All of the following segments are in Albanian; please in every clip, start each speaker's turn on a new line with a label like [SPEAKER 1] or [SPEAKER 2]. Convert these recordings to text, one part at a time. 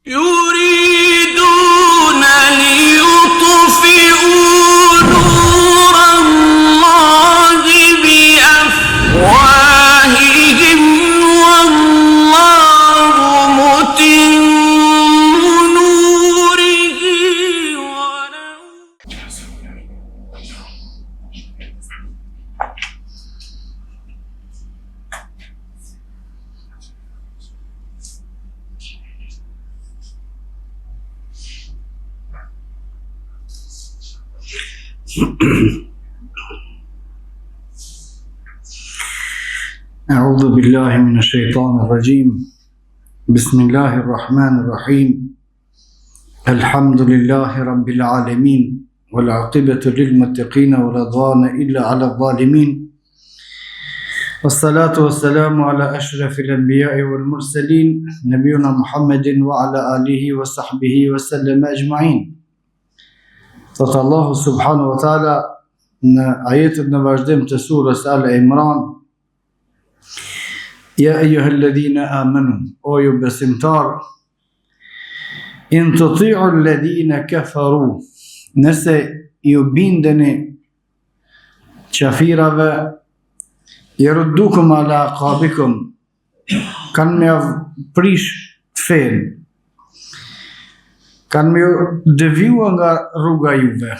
[SPEAKER 1] يريدون ليطفئوا نور الله بأفواههم والله متم نوره ولو
[SPEAKER 2] أعوذ بالله من الشيطان الرجيم بسم الله الرحمن الرحيم الحمد لله رب العالمين والعاقبة للمتقين ولا عدوان إلا على الظالمين والصلاة والسلام على أشرف الأنبياء والمرسلين نبينا محمد وعلى آله وصحبه وسلم أجمعين. Thotë Allahu subhanahu wa taala në ajetet në vazhdim të surës Al-Imran: Ja eyyuhalladhina amanu, o ju besimtar, in tuti'u alladhina kafaru, nëse ju bindeni qafirave, yaruddukum ala aqabikum, kanë me prish fen, kanë me devijua nga rruga juve.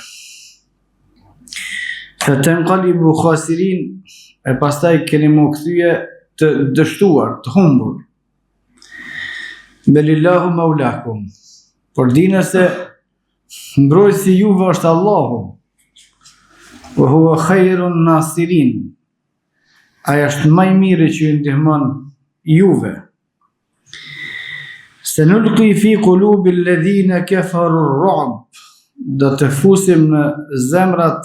[SPEAKER 2] Fatanqalibu khasirin, e pastaj keni më kthye të dështuar, të humbur. Belillahu maulakum, por dini se mbrojtësi juve është Allahu. Wa huwa khairun nasirin, ai është më i miri që ju ndihmon juve. Senulqi fi qulubi alladhina kafaru ar-ru'b, do të fusim në zemrat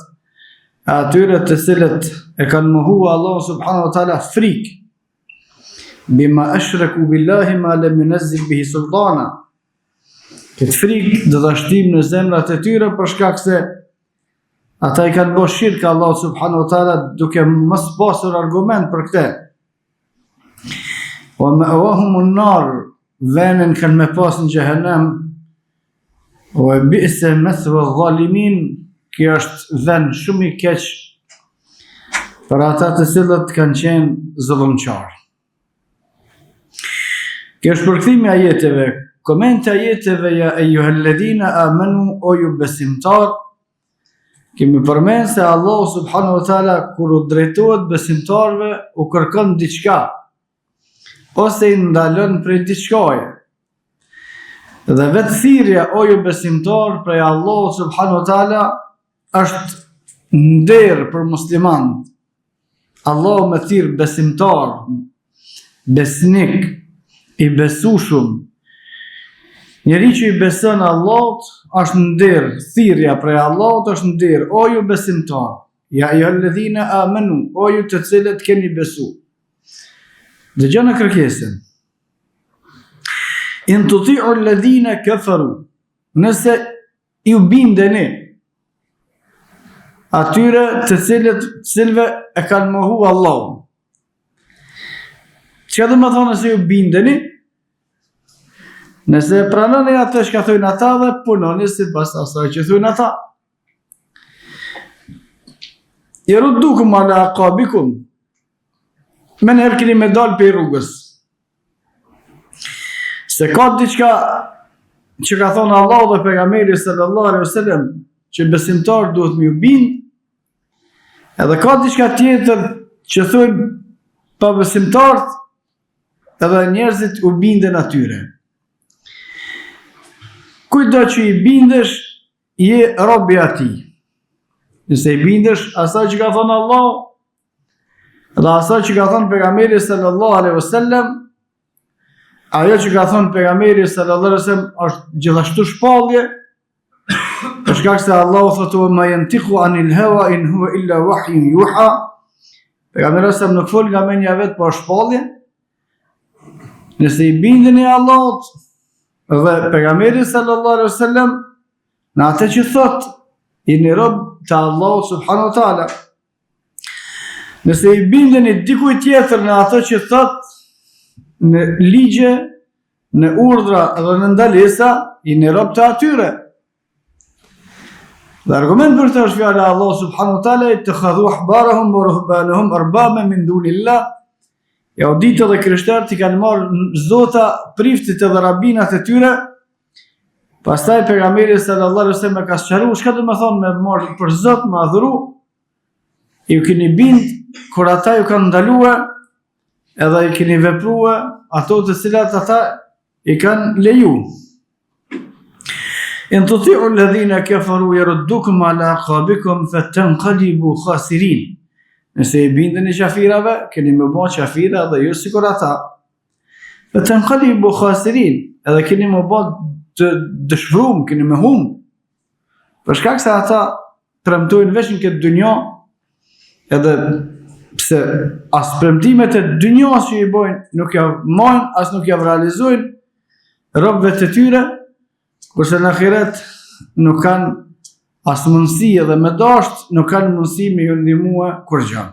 [SPEAKER 2] e atyre të cilët e kanë mohuar Allahu subhanahu wa taala frikë, bima ashraku billahi ma lam yunazzil bihi sultana. Këtë frikë do ta shtim në zemrat e tyre për shkak se ata i kanë bërë shirk Allahu subhanahu wa taala duke mos pasur argument për këtë. Wa ma'wahumun nar, venën kanë me pas në Gjehenem. Wa bi'sa mathwa adh-dhalimin, kjo është vend shumë i keq për ata të cilët kanë qenë zullumqar. Kjo është përkthimi i ajeteve. Komente ajeteve: Ja eyyuhalladhina amanu, o ju besimtar. Kemi përmenë se Allah subhanahu wa taala kur u drejtohet besimtarve u kërkon diçka ose i ndalon prej diçkaje. Dhe vetë thirrja o ju besimtar prej Allah subhanahu wa taala është nder për muslimanët. Allah me thirr besimtar, besnik, i besueshëm. Njeri që i beson Allahut është nder, thirrja prej Allahut është nder, o ju besimtar. Ja ayyuhalladhina amanu, o ju të cilët keni besu. Dëgjoni kërkesën. In tuti'u alladhina kafaru, nëse ju bindeni atyre të cilëve e kanë mohu Allahun. Çka do të thonë nëse ju bindeni? Nëse pranoni atë që thojnë ata dhe punoni sipas asaj që thojnë ata. Yaruddukum ala aqabikum, me njerë keni me dalë për rrugës. Se ka diçka që ka thonë Allah dhe pejgamberi sallallahu alaihi wasallam që besimtar duhet me ju bind, edhe ka diçka tjetër që thojnë pa besimtarët, edhe njerëzit u binden atyre. Kujdo që i bindesh, je robi atij. Nëse i bindesh asaj që ka thonë Allah dhe asaj që ka thonë pejgamberi sallallahu alaihi wasallam, ajo që ka thonë pejgamberi sallallahu alaihi wasallam është gjithashtu shpallje, për shkak se Allahu thotë: "Ma yantiqu anil hawa in huwa illa wahyun yuha." Pejgamberi sallallahu nuk fol nga mendja vet, por shpallje. Nëse i bindeni Allahut dhe pejgamberit sallallahu alaihi wasallam në atë që thot, jeni rob të Allahut subhanahu wa taala. Nëse i bindeni dikujt tjetër në atë që thot në ligje në urdhra dhe në ndalesa, jeni rob të atyre. Dhe argument për të është fjala Allah subhanahu wa taala ittakhadhu ahbarahum wa ruhbanahum arbaba min dunillah. Jahuditë dhe krishterët i kanë marrë zota priftit edhe rabinat e tyre. Pastaj pejgamberi sallallahu alaihi wasallam ka sqaruar çka do të thonë me marrë për Zot, me adhuru. Ju keni bind kur ata ju kanë ndaluar, edhe i keni vepruar ato të cilat ata i kanë leju. In tuti'u alladhina kafaru yaruddukum ala aqabikum fatanqalibu khasirin. Nëse i bindeni qafirave, keni më bë qafira dhe ju sikur ata. Fatanqalibu khasirin, edhe keni më bë të dëshvrum, keni më hum. Për shkak se ata premtojnë veç në këtë dynjë, edhe pse as premtimet e dynjës që i bojnë nuk ja mojnë, as nuk ja realizojnë robëve të tyre, kurse në ahiret nuk kanë as mundësi edhe me dasht, nuk kanë mundësi me ju ndihmue kur gjë.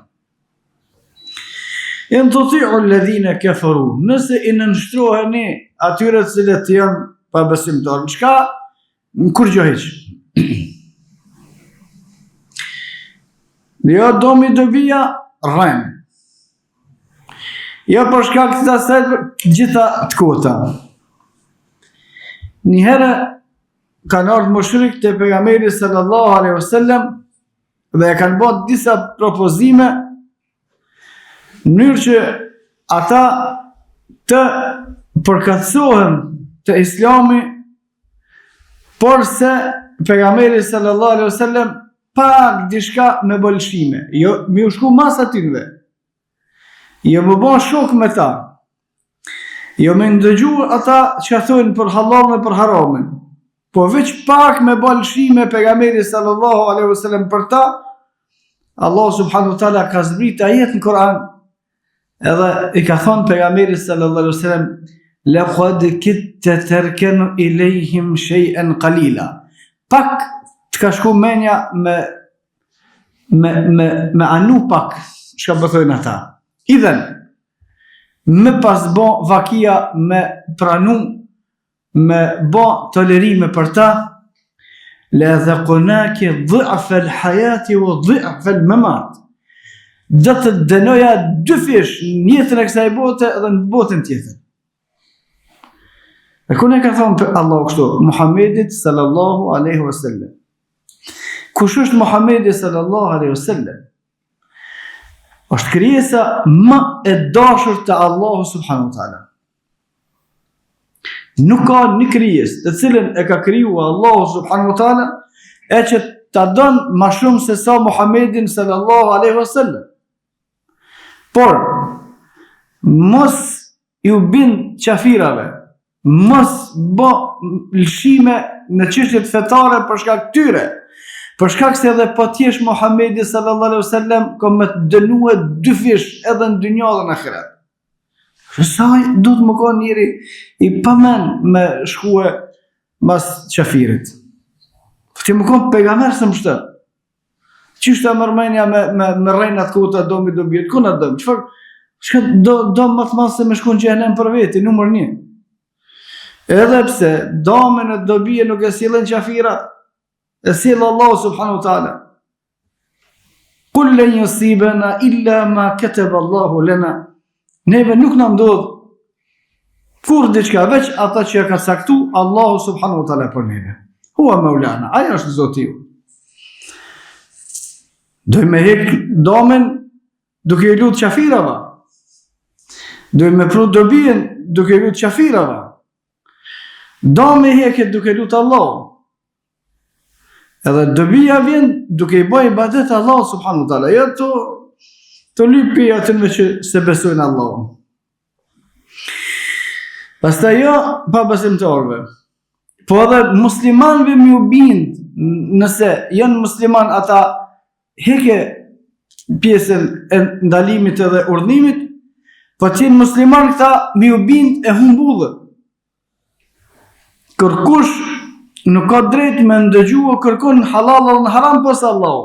[SPEAKER 2] In tuti'u alladhina kafaru, nëse i nënshtroheni atyre të cilët janë pabesimtarë, çka kur gjë hiç. Jo domi dobia rrem. Jo për shkak të asaj gjitha të kota. Një herë kanë ardhur mushrik te pejgamberi sallallahu alaihi wasallam dhe kanë bërë disa propozime në mënyrë që ata të përkatësohen të Islami, por se pejgamberi sallallahu alaihi wasallam pak diçka me bolshime, jo më u shku mas atynve, jo më bën shok me ta, jo me ndëgju ata që thonë për halalën e për haramin, po veç pak me bolshime pejgamberi sallallahu alaihi wasallam për ta. Allah subhanahu wa taala ka zbrit ajet në Kur'an, edhe i ka thonë pejgamberi sallallahu alaihi wasallam laqad kitta tarkanu ilayhim shay'an qalila. Pak të ka shku menja me anu pak çka bëthojnë ata. Idhen, me pas bo vakia me pranu, me bo tolerime për ta, la dhaqnake dhi'fa al-hayati wa dhi'fa al-mamat. Do të dënoja dy fish në jetën e kësaj bote edhe në botën tjetër. E ku ne ka thonë Allah kështu, Muhammedit sallallahu alaihi wasallam. Kush është Muhammedi sallallahu alaihi wasallam? Është krijesa më e dashur të Allahu subhanahu wa taala. Nuk ka një krijesë të cilën e ka krijuar Allahu subhanahu wa taala e që ta don më shumë se sa Muhammedin sallallahu alaihi wasallam. Por mos ju bind qafirave, mos bë lëshime në çështjet fetare për shkak tyre. Për shkak se edhe po t'jesh Muhamedi sallallahu alaihi wasallam ka me të dënue dy fish edhe në dynjë dhe në ahiret. Saj do të më ka njëri i pamen me shkue mas qafirit. Ti më ka pejgamber së më shtë. Qishtë e mërmenja me rejnat kota domi do bjetë, ku në dëmë? Qëka do më të masë se me shku në gjehenem për veti, numër 1. Edhe pse domen e do bje nuk e silën qafirat, e silë Allah subhanahu wa ta'ala. Kullën yusibana illa ma kataba Allahu lana. Neve nuk në ndodh kur diçka veç ata që ka saktu Allahu subhanahu wa ta'ala për neve. Hua Maulana, aja është Zoti ju. Doj me hek domen duke i lut qafirava. Doj me pru dobien duke i lut qafirava. Do me heket duke lut Allah. Edhe dobia vjen duke i bëj ibadet Allah subhanahu wa taala. Jo të lypi atëve që se besojnë Allahun. Pastaj jo pa besimtarëve. Po edhe muslimanëve më u bind, nëse janë musliman ata heke pjesën e ndalimit edhe urdhimit, po që janë musliman këta më u bind e humbullë. Kërkush nuk ka drejt me ndëgju o kërkon halal dhe në haram posë Allahu.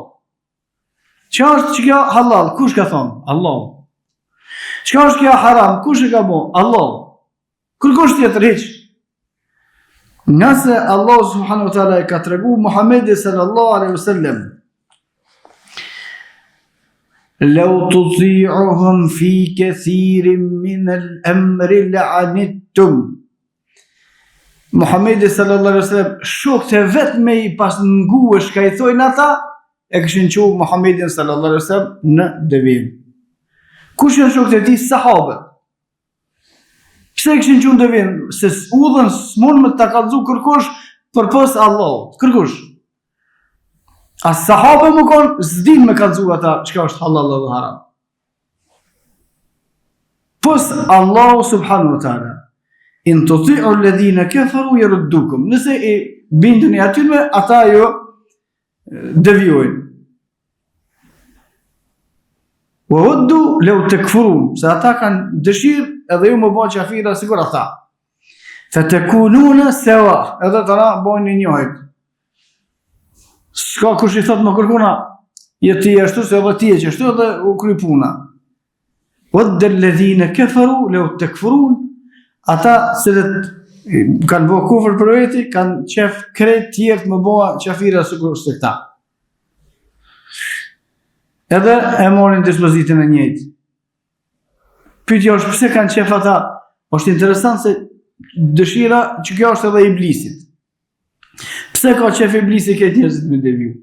[SPEAKER 2] Qa është që kjo halal? Kush ka thonë? Allahu. Qa është kjo haram? Kush e ka bo? Allahu. Kërkush tjetër hiq? Nëse Allah subhanahu wa taala e ka tregu Muhamedi sallallahu alaihi wasallam لو تطيعهم في كثير من الأمر لعنتم. Muhamedi sallallahu alaihi wasallam shokët e vet me I pas nguhesh ka I thojnë ata e kishin thënë Muhamedin sallallahu alaihi wasallam në devijim. Kush janë shokët e tij? Sahabët. Pse kishin thënë devijim? Se udhën s'mund me ta kallzu kërkosh përpos Allahut. Kërkosh. As sahabë më konë s'din me kallzu ata çka është halal dhe haram. Pos Allahu subhanahu wa taala in tuti'u alladhina kafaru yaruddukum. Nëse I binduni atyre, ata jo devijojnë. Wa waddu law takfurun. Se ata kanë dëshirë edhe ju më bëjnë qafira sigur ata. Fatakununa sawa. Edhe të na bojnë njëjtë. S'ka kush I thot më kërkuna je ti ashtu se edhe ti je ashtu edhe u kry puna. Wadda alladhina kafaru law takfurun. Ata se kanë bëu kufër për veti, kanë qef krejt tjerë më bëa qafira sikur se këta. Edhe e morin dispozitën e njëjtë. Pyetja është pse kanë qef ata? Është interesant se dëshira që kjo është edhe iblisit. Pse ka qef iblisi këtë njerëzit me deviju?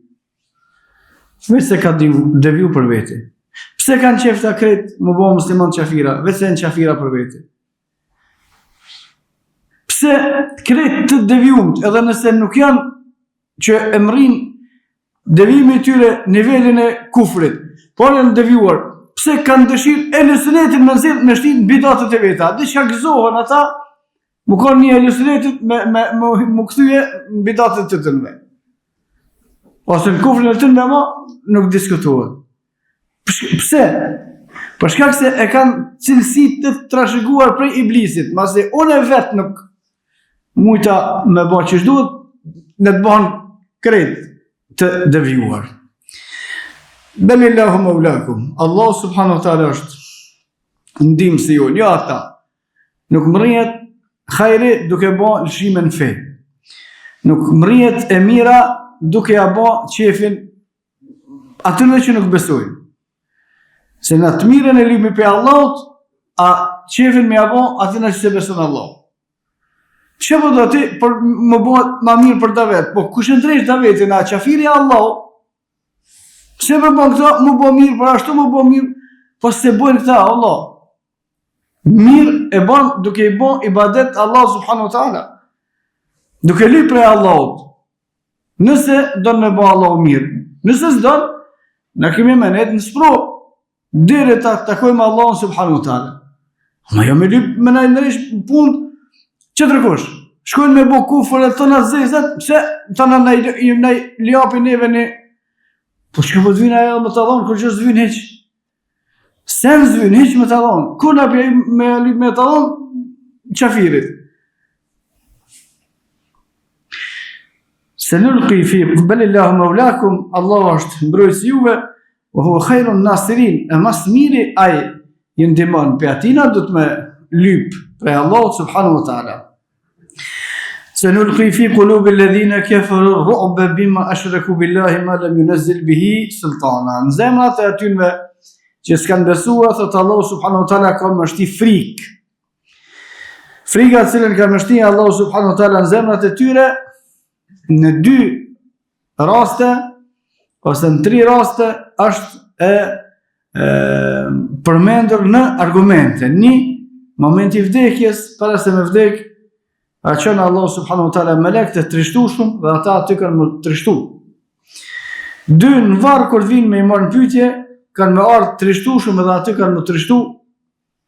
[SPEAKER 2] Veç se ka deviju për veti. Pse kanë qef ta krejt më bëu musliman qafira, veç se në qafira për veti? Pse krejt të devijumt, edhe nëse nuk janë që emrin devijimi tyre nivelin e kufrit, por janë devijuar, pse kanë dëshirë e lësunetin me nëzirë me shtinë bidatët e veta, dhe që gëzohen ata, më konë një e lësunetit më këthyje në bidatët të tënve. Ose në kufrin e tënve ma, nuk diskutohet. Pse? Për shkak se e kanë cilësit të trashëguar prej iblisit, mase unë e vetë nuk mujta me ba që shduhet, në të banë krejt të devijuar. Belillahu maulakum. Allah subhanahu wa ta'ala është ndim si ju, jo ata. Nuk mrijet khajri duke ba lëshime në fe. Nuk mrijet e mira duke ja ba qefin atyre që nuk besojnë. Se në të mirën e limi për Allahut, a qefin me ja ba atyre që se beson Allah. Që po do ti për më bëhet ma mirë për Davet, po kush e ndrejsh Davetin, a qafiri Allah, se për bën këta, më bëhet mirë, për ashtu më bëhet mirë, po se bëjnë këta, Allah. Mirë e bën duke I bën ibadet Allah subhanahu wa ta'ala. Duke li prej Allahut. Nëse do në bën Allah mirë, nëse s'don, në kemi menet në spro, dire ta takojmë Allah subhanahu wa ta'ala. Ma jo me li me na ndrejsh punë, që të rëkush, shkojnë me bo kufër e të në zezat, se të në liapi neve një, po që po të vinë ajo me të dhonë, kur që s'vynë heq, sen s'vynë heq me të dhonë, kur në pjej me të dhonë, qafirit. Se nulqi fi belillahu maulakum, Allah është mbrojtës juve, o hua khajrun nasirin, e mas miri aj jëndimon, për atina du të me lypë, prej Allah subhanahu wa ta'ala. سنلقي في قلوب الذين كفروا الرعب بما أشركوا بالله ما لم ينزل به سلطانا. Në zemrat e atyre që s'kan besuar, thot Allah subhanahu wa taala ka mështi frikë. Frika e cilën ka mështi Allah subhanahu wa taala në zemrat e tyre në 2 raste ose në 3 raste është përmendur në argumente. Një momenti I vdekjes, para se me vdek, a qënë Allah subhanahu wa ta'ala melek të trishtushum dhe ata aty kanë më trishtu. 2 në varë kur vinë me I marë në pytje, kanë me ardhë trishtushum edhe aty kanë më trishtu.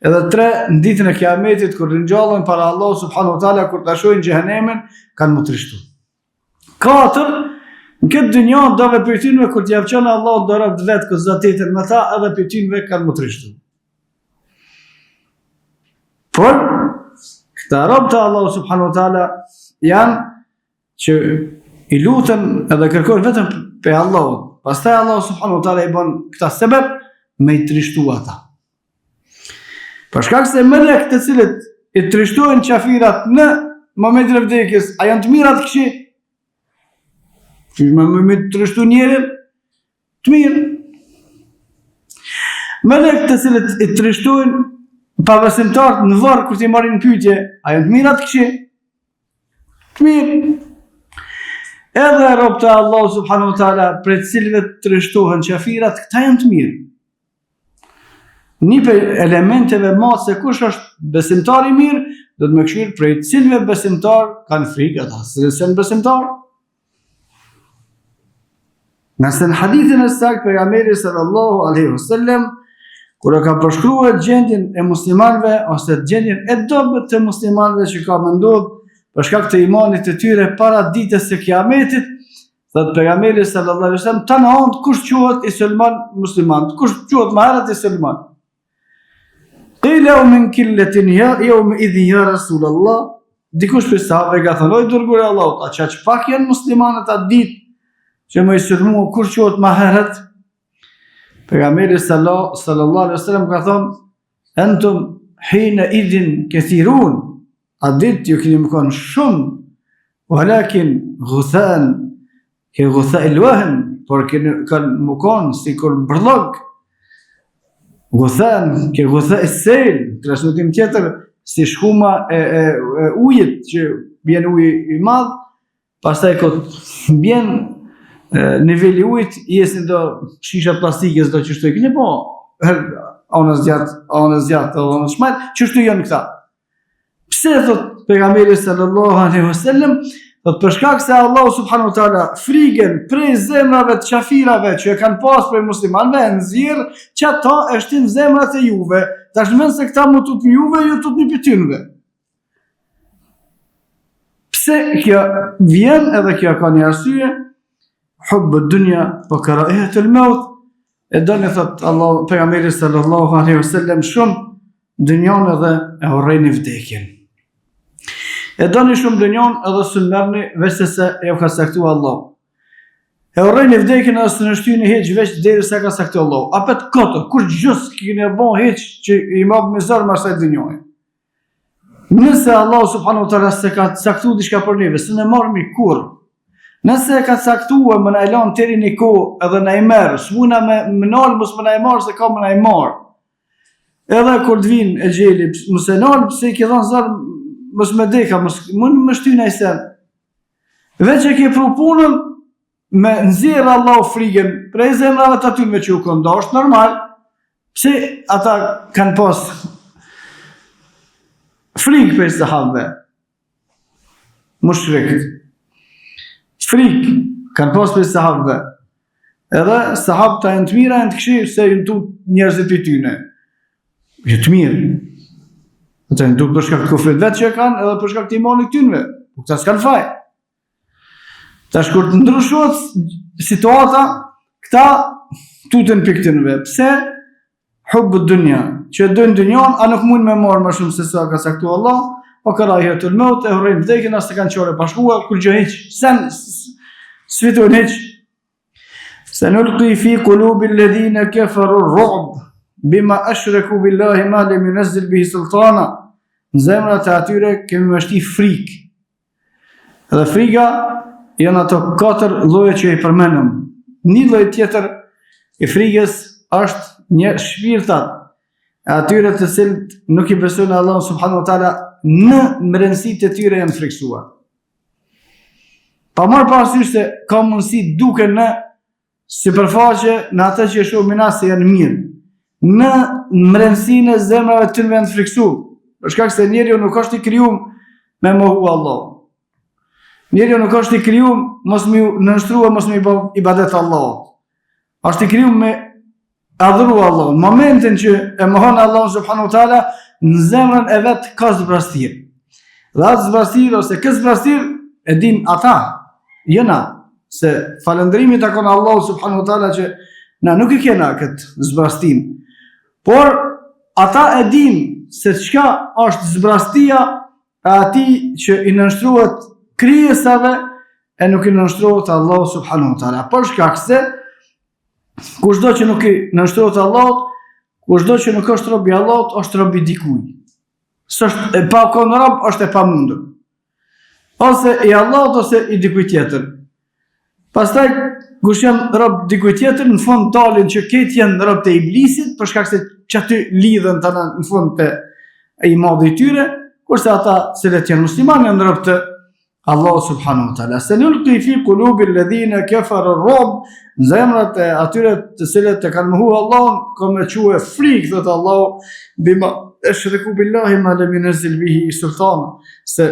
[SPEAKER 2] Edhe 3 në ditën e kiametit kur rinjallën para Allah subhanahu wa ta'ala kur të ashojnë gjehenemin, kanë më trishtu. 4 në këtë dynja dove për tynve kur t'javë qënë Allah do rëbë vetë kësë zatetën me ta edhe për tynve kanë më trishtu. Por, këta robë të Allah subhanahu wa ta'ala janë që I lutën edhe kërkojnë vetëm për Allahut. Pastaj Allah subhanahu wa ta'ala I bën këta sebeb me I trishtu ata. Për shkak se melek të cilët I trishtojnë qafirat në momentin e vdekjes, a janë të mira të këqij? Qysh me trishtu njerin? Të mirë. Melek të cilët i trishtojnë pabesimtarët në varr kur t'i marrin pyetje, a janë të mira të këqij? Të mirë. Edhe robët e Allahu subhanahu wa taala për të cilëve trishtohen qafirat, këta janë të mirë. Një për elementeve madh se kush është besimtar i mirë, do të më këshirë prej cilëve besimtar kanë frikë ata, se janë besimtar. Nëse në hadithin e saktë pejgamberi sallallahu alaihi wasallam kur e ka përshkruar gjendjen e muslimanëve ose gjendjen e dobët të muslimanëve që ka menduar për shkak të imanit të tyre para ditës së Kiametit, thot pejgamberi sallallahu alaihi wasallam, tanahon kush quhet islam musliman, kush quhet më herët islam. Qila min killatin yawm idhin ya Rasulullah, dikush prej sahabëve ka thënë, o dërguari i Allahut, a çaq pak janë muslimanët atë ditë që më islamua kush quhet më herët? Pejgamberi sallallahu alaihi wasallam ka thënë, antum hina idhin kathirun, a ditë ju keni më kanë shumë, walakin ghuthan ke ghutha il-wahn, por kanë më kanë si kur brllog, ghuthan ke ghutha il-sejl, transmetim tjetër si shkuma e ujit që bjen uji i madh, pastaj kur bjen niveli ujit, jesin do shisha plastike, do që shtu e këni po, anës gjatë, anës shmajt, që shtu janë këta. Pse thot pejgamberi sallallahu alaihi wasallam, thot për shkak se Allahu subhanahu wa taala frikën prej zemrave të qafirave që e kanë pas prej muslimanëve, nxirr që ata e shtin zemrat e juve. Tash mend se këta mu tut juve, ju tut një pytynve. Pse kjo vjen edhe kjo ka një arsye? Hubbu dunya wa karahiyatul maut. E doni thot Allah pejgamberi sallallahu alaihi wasallam shumë dynjan edhe e urrejni vdekjen. E doni shumë dynjan edhe së merrni veç se e ka saktuar Allah. E urrejni vdekjen edhe së nështyni heq veç derisa ka saktuar Allah. Apet koto, kur gjus keni bën heq që i mab me zor më asaj dynjaje. Nëse Allah subhanahu wa taala se ka saktuar diçka për neve, s'ne marrmi kurr. Nëse e ka saktuar më na lan deri në kohë edhe na i merr, s'muna me nal mos më na i marr se ka më na i marr. Edhe kur të vinë e gjeli, mëse nalë, pëse i ke dhënë zërë, mësë me deka, mënë më shtyna i sen. Veç e ke pru punën, me nëzirë Allah frikën, prej zemrave të atyme që u kënda, është normal, pëse ata kanë pas frikë për sahabëve, mushrikët. Frikë kanë pas për sahabëve, edhe sahabë ta e në të mira, e në të këshirë, se ju në tu njerëzit për tyne. Jo të mirë. Ata në duk për shkak të kufrit vetë që e kanë, edhe për shkak të imanit tynve. Po këta s'kanë faj. Tash kur të ndryshohet situata, këta tutën për këtynve. Pse? Hubbu dunya. Që dojnë dynjan, a nuk mund me marrë më shumë se sa ka saktu Allah, o karahiyatul maut, e hurrejnë vdekjen, as të kanë qore bashkua, kur gjë hiq, sen sfitojnë hiq. Sanulqi fi qulubi alladhina kafaru ar-ru'b bima ashraku billahi ma lam yunzil bihi sultana. Në zemrat e atyre kemi mështi frikë. Edhe frika janë ato 4 lloje që i përmendëm. Një lloj tjetër i frikës është një shpirtat e atyre të cilët nuk i besojnë Allahun subhanahu wa taala, në mbrëmsitë e tyre janë friksuar. Pa marrë parasysh se ka mundësi duke në sipërfaqe në atë që shoh mina se janë mirë. Në mbrëmsinë e zemrave të tyre janë friksuar. Për shkak se njeriu nuk është i krijuar me mohu Allah. Njeriu nuk është i krijuar mos më nënshtrua, mos më i bë ibadet Allahut. Është i krijuar me adhuru Allah. Në momentin që e mohon Allah subhanahu wa taala, në zemrën e vet ka zbrastir. Dhe atë zbrastir ose këtë zbrastir e din ata, jena, se falëndrimi takon Allah subhanahu wa taala që na nuk i kena këtë zbrastim. Por ata e din se çka është zbrastia e atij që i nënshtruhet krijesave e nuk i nënshtruhet Allah subhanahu wa taala. Për shkak se kushdo që nuk i nënshtruhet Allahut, kushdo që nuk është rob i Allahut, është rob i dikujt. S'është e pa kon rob, është e pamundur. ose i Allahut ose i dikujt tjetër. Pastaj kush janë rob dikujt tjetër, në fund dalin që këtë janë rob të iblisit, për shkak se që aty lidhen të në fund të i madhi i tyre, kurse ata cilët janë muslimanë janë rob të Allahu subhanahu wa taala. Sanulqi fi qulubi alladhina kafaru ar-ru'b, në zemrat e atyre të cilët e kanë mohuar Allahun, komë quhe frikë, thotë Allahu, bima ashraku billahi ma lam yunzil bihi sultana, se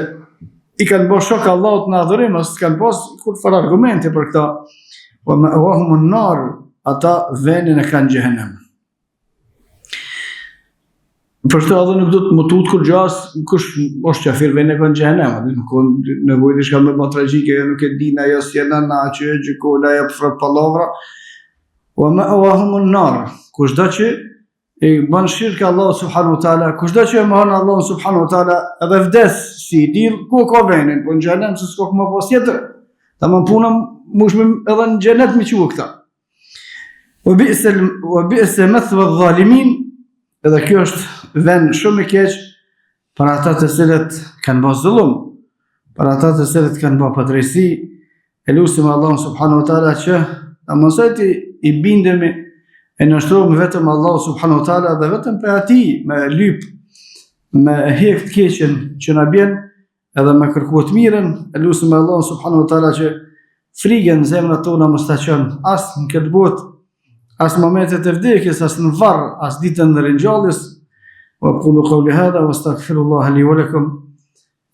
[SPEAKER 2] i kanë bërë shok Allahut në adhurim, as kanë pas kur fare argumente për këtë. Wa ma'wahum an-nar, ata venin e kanë xhehenem. Për këtë edhe nuk do të më tut kur gjas, kush është qafir venin e kanë xhehenem, nuk ka nevojë diçka më tragjike, nuk e din ajo si janë na që gjikola ajo për pallavra. Wa ma'wahum an-nar, kushdo që i bën shirk Allahu subhanahu wa taala, kushdo që e mohon Allahu subhanahu wa taala, edhe vdes si i till, ku ka venin, po në xhenem se s'ka më pas tjetër. Tamam puna mushme edhe në xhenet me quë këta. Wa bi'sa mathwa adh-dhalimin, edhe kjo është vend shumë i keq për ata të cilët kanë bërë zullum, për ata të cilët kanë bërë padrejsi. E lutim Allahun subhanahu wa taala që ta mos i bindemi e nështrojmë vetëm Allah subhanahu wa taala dhe vetëm për ati me lyp, me hek të keqen që na bjen, edhe me kërkuar të mirën. E lutim Allah subhanahu wa taala që frigën zemrat tona mos ta çon as në këtë botë, as në momentet e vdekjes, as në varr, as ditën e ringjalljes. Wa qulu qawli hadha wastaghfirullaha li wa lakum,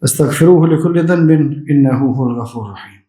[SPEAKER 2] astaghfiruhu li kulli dhanbin innahu huwal ghafurur rahim.